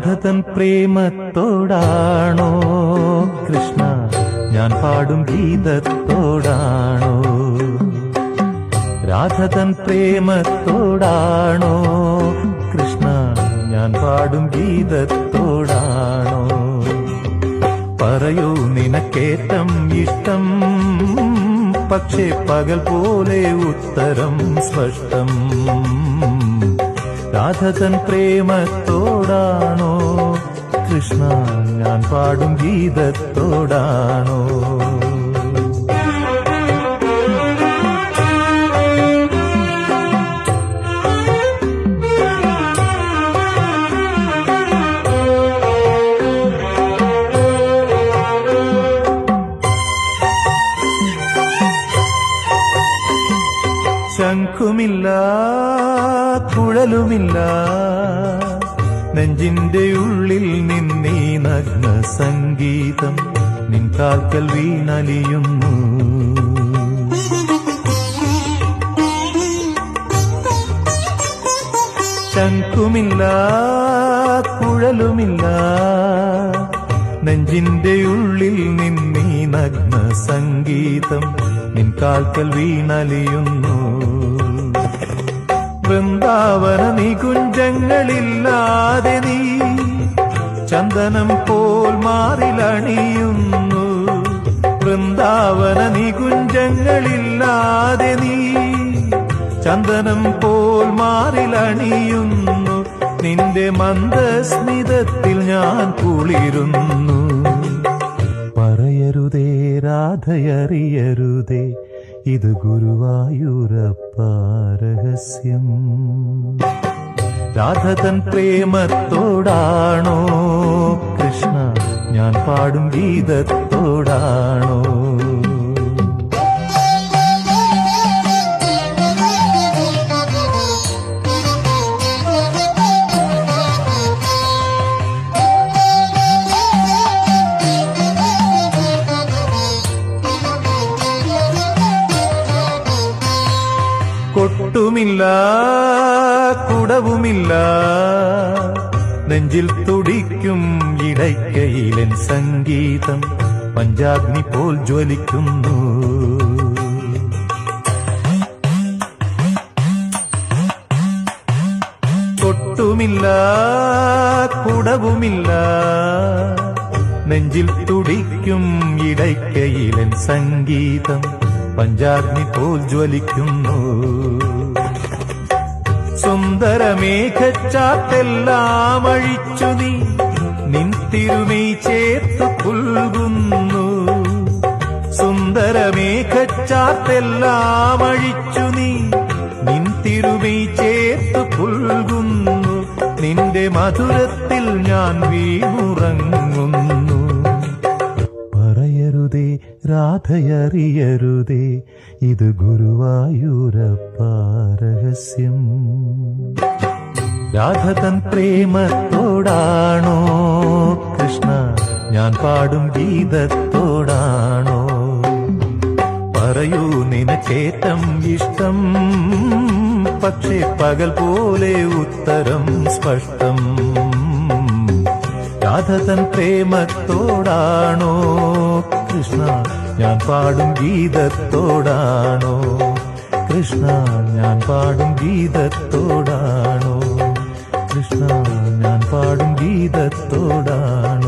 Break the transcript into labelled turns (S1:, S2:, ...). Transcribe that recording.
S1: രാധതൻ പ്രേമത്തോടാണോ കൃഷ്ണ ഞാൻ പാടും ഗീതത്തോടാണോ? രാധതൻ പ്രേമത്തോടാണോ കൃഷ്ണ ഞാൻ പാടും ഗീതത്തോടാണോ? പറയൂ നിനക്കേറ്റം ഇഷ്ടം, പക്ഷേ പകൽ പോലെ ഉത്തരം സ്പഷ്ടം. രാധതൻ പ്രേമത്തോടാണോ കൃഷ്ണ ഞാൻ പാടും ഗീതത്തോടാണോ? ശംഖുമില്ല കുഴലുമില്ല നെഞ്ചിന്റെ ഉള്ളിൽ നിന്നീ നഗ്ന സംഗീതം നിൻ കാൽക്കൽ വീണലിയുന്നു. ശംഖുമില്ല കുഴലുമില്ല നെഞ്ചിന്റെ ഉള്ളിൽ നിന്നീ നഗ്ന സംഗീതം നിൻ കാൽക്കൽ വീണലിയുന്നു. വൃന്ദാവന നികുഞ്ചങ്ങളില്ലാതെ നീ ചന്ദനം പോൽ മാറിലണിയുന്നു. വൃന്ദാവന നികുഞ്ചങ്ങളില്ലാതെ നീ ചന്ദനം പോൽ മാറിലണിയുന്നു. നിന്റെ മന്ദസ്മിതത്തിൽ ഞാൻ കുളിരുന്നു. പറയരുതേ രാധയറിയരുതേ ഇത് ഗുരുവായൂരപ്പ രഹസ്യം. രാധതൻ പ്രേമത്തോടാണോ കൃഷ്ണ ഞാൻ പാടും ഗീതത്തോടാണോ? കൊട്ടുമില്ല കുടവുമില്ല നെഞ്ചിൽ തുടിക്കും ഇടയ്ക്കയിലൻ സംഗീതം പഞ്ചാഗ്നി പോൽ ജ്വലിക്കുന്നു. കൊട്ടുമില്ല കുടവുമില്ല നെഞ്ചിൽ തുടിക്കും ഇടയ്ക്കയിലൻ സംഗീതം പഞ്ചാഗ്നി പോൽ ജ്വലിക്കുന്നു. സുന്ദരമേഘച്ചാത്തെല്ലാം അഴിച്ചു നീ നിൻ തിരുമൈ ചേർത്തു പുൽകുന്നു. സുന്ദരമേഘച്ചാത്തെല്ലാം അഴിച്ചു നീ നിൻ തിരുമൈ ചേർത്തു പുൽകുന്നു. നിന്റെ മധുരത്തിൽ ഞാൻ വീണുറങ്ങുന്നു. പറയരുതേ രാധയറിയരുതേ ഇത് ഗുരുവായൂരപ്പ രഹസ്യം. രാധതൻ പ്രേമത്തോടാണോ കൃഷ്ണ ഞാൻ പാടും ഗീതത്തോടാണോ? പറയൂ നിനക്കേറ്റം ഇഷ്ടം, പക്ഷേ പകൽ പോലെ ഉത്തരം സ്പഷ്ടം. രാധതൻ പ്രേമത്തോടാണോ കൃഷ്ണ ഞാൻ പാടും ഗീതത്തോടാണോ? കൃഷ്ണ ഞാൻ പാടും ഗീതത്തോടാണോ? കൃഷ്ണ ഞാൻ പാടും ഗീതത്തോടാണോ?